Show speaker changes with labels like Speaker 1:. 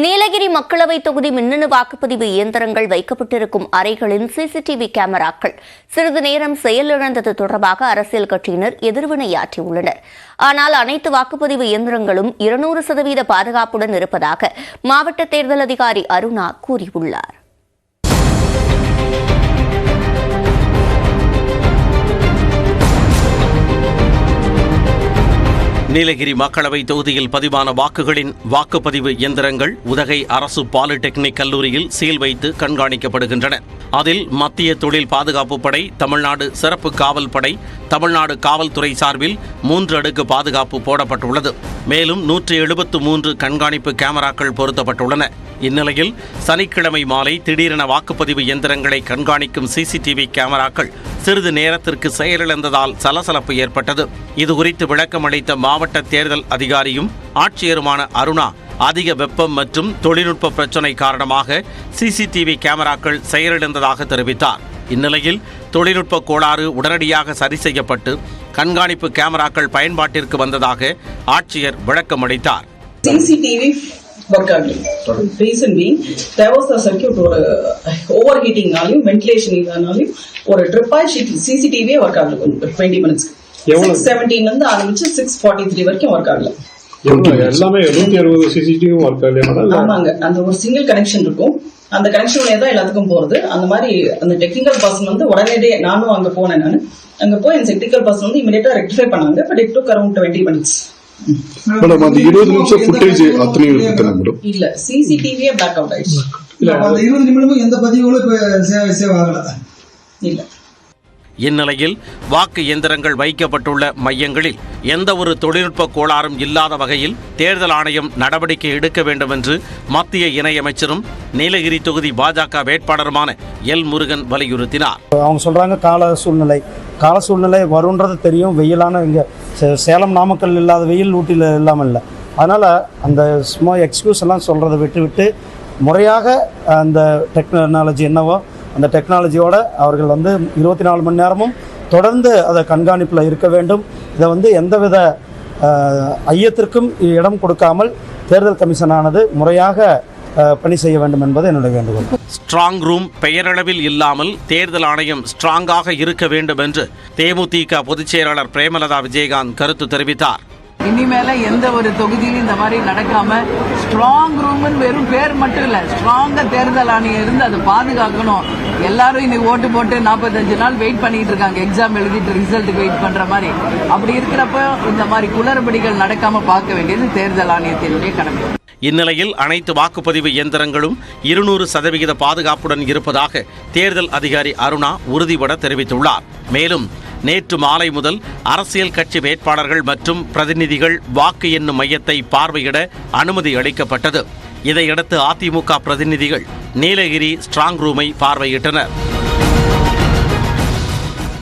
Speaker 1: நீலகிரி மக்களவை தொகுதி மின்னணு வாக்குப்பதிவு இயந்திரங்கள் வைக்கப்பட்டிருக்கும் அறைகளின் சிசிடிவி கேமராக்கள் சிறிது நேரம் செயலிழந்தது தொடர்பாக அரசியல் கட்சியினர் எதிர்வினையாற்றியுள்ளனர். ஆனால் அனைத்து வாக்குப்பதிவு இயந்திரங்களும் 200% பாதுகாப்புடன் இருப்பதாக மாவட்ட தேர்தல் அதிகாரி அருணா கூறியுள்ளார்.
Speaker 2: நீலகிரி மக்களவை தொகுதியில் பதிவான வாக்குகளின் வாக்குப்பதிவு இயந்திரங்கள் உதகை அரசு பாலிடெக்னிக் கல்லூரியில் சீல் வைத்து கண்காணிக்கப்படுகின்றன. அதில் மத்திய தொழில் பாதுகாப்பு படை, தமிழ்நாடு சிறப்பு காவல் படை, தமிழ்நாடு காவல்துறை சார்பில் 3 அடுக்கு பாதுகாப்பு போடப்பட்டுள்ளது. மேலும் 173 கண்காணிப்பு கேமராக்கள் பொருத்தப்பட்டுள்ளன. இந்நிலையில் சனிக்கிழமை மாலை திடீரென வாக்குப்பதிவு இயந்திரங்களை கண்காணிக்கும் சிசிடிவி கேமராக்கள் சிறிது நேரத்திற்கு செயலிழந்ததால் சலசலப்பு ஏற்பட்டது. இதுகுறித்து விளக்கம் அளித்த மாவட்ட தேர்தல் அதிகாரியும் ஆட்சியருமான அருணா, அதிக வெப்பம் மற்றும் தொழில்நுட்ப பிரச்சினை காரணமாக சிசிடிவி கேமராக்கள் செயலிழந்ததாக தெரிவித்தார். இந்நிலையில் தொழில்நுட்ப கோளாறு உடனடியாக சரி செய்யப்பட்டு கண்காணிப்பு கேமராக்கள் பயன்பாட்டிற்கு வந்ததாக ஆட்சியர் விளக்கம் அளித்தார்.
Speaker 3: work agli. Reason being, there was a circuit or overheating nalayum, ventilation idanalayum, or a trip sheet CCTV work agli 20 minutes. 6:17 இருந்து ஆரம்பிச்சு 6:43 வரைக்கும் ஒர்க் ஆகல.
Speaker 4: எல்லாமே 260 சிசிடிவி ஒர்க் ஆகல.
Speaker 3: ஆமாங்க, அந்த ஒரு சிங்கிள் கனெக்ஷன் இருக்கும். அந்த கனெக்ஷன்ல தான் எல்லாத்துக்கும் போறது. அந்த மாதிரி அந்த டெக்னிக்கல் பர்சன் வந்து உடனே நானும் அங்க போனேன். அங்க போய் அந்த டெக்னிக்கல் பர்சன் வந்து இமிடியேட்டா ரெக்டிஃபை பண்ணாங்க. But it took around 20 minutes.
Speaker 4: Madam, அந்த 20 நிமிஷம் ஃபுட்டேஜ் அத்தனை இருக்குதா மேடம்?
Speaker 3: இல்ல, சிசிடிவியே பிளாக் அவுட் ஆயிடுச்சு.
Speaker 5: இல்ல, அந்த 20 நிமிடமும் எந்த பதிவுகளும் சேவ் ஆகல.
Speaker 3: இல்ல.
Speaker 2: இந்நிலையில் வாக்கு இயந்திரங்கள் வைக்கப்பட்டுள்ள மையங்களில் எந்த ஒரு தொழில்நுட்ப கோளாறும் இல்லாத வகையில் தேர்தல் ஆணையம் நடவடிக்கை எடுக்க வேண்டும் என்று மத்திய இணையமைச்சரும் நீலகிரி தொகுதி பாஜக வேட்பாளருமான எல் முருகன் வலியுறுத்தினார்.
Speaker 6: அவங்க சொல்றாங்க கால சூழ்நிலை வரும்ன்றது தெரியும். வெயிலான இங்கே சேலம் நாமக்கல் இல்லாத வெயில் ஊட்டியில் இல்லாமல் இல்லை. அதனால் அந்த சும்மா எக்ஸ்கியூஸ் எல்லாம் சொல்கிறத விட்டு முறையாக அந்த டெக்னாலஜி என்னவோ அந்த டெக்னாலஜியோட அவர்கள் 24 மணி நேரமும் தொடர்ந்து அதை கண்காணிப்பில் இருக்க வேண்டும். இதை எந்தவித ஐயத்திற்கும் இடம் கொடுக்காமல் தேர்தல் கமிஷனானது முறையாக பணி செய்ய வேண்டும் என்பது என்னுடைய வேண்டுகோள்.
Speaker 2: ஸ்ட்ராங் ரூம் பெயரளவில் இல்லாமல் தேர்தல் ஆணையம் ஸ்ட்ராங்காக இருக்க வேண்டும் என்று தேமுதிக பொதுச் செயலாளர் பிரேமலதா விஜயகாந்த் கருத்து தெரிவித்தார்.
Speaker 7: இனிமேல எந்த ஒரு தொகுதியிலும் இந்த மாதிரி நடக்காம ஸ்ட்ராங் ரூம்னு வெறும் பேர் மட்டும் இல்ல, ஸ்ட்ராங்கா தேர்தல் ஆணையம் இருந்து அதை பாதுகாக்கணும். எல்லாரும் இன்னைக்கு ஓட்டு போட்டு 45 நாள் வெயிட் பண்ணிட்டு இருக்காங்க, எக்ஸாம் எழுதிட்டு ரிசல்ட்டுக்கு வெயிட் பண்ற மாதிரி. அப்படி இருக்கிறப்ப இந்த மாதிரி குளறுபடிகள் நடக்காம பார்க்க வேண்டியது தேர்தல் ஆணையத்தினுடைய கடமை.
Speaker 2: இந்நிலையில் அனைத்து வாக்குப்பதிவு இயந்திரங்களும் 200% பாதுகாப்புடன் இருப்பதாக தேர்தல் அதிகாரி அருணா உறுதிபட தெரிவித்துள்ளார். மேலும் நேற்று மாலை முதல் அரசியல் கட்சி வேட்பாளர்கள் மற்றும் பிரதிநிதிகள் வாக்கு எண்ணும் மையத்தை பார்வையிட அனுமதி அளிக்கப்பட்டது. இதையடுத்து அதிமுக பிரதிநிதிகள் நீலகிரி ஸ்ட்ராங் ரூமை பார்வையிட்டனர்.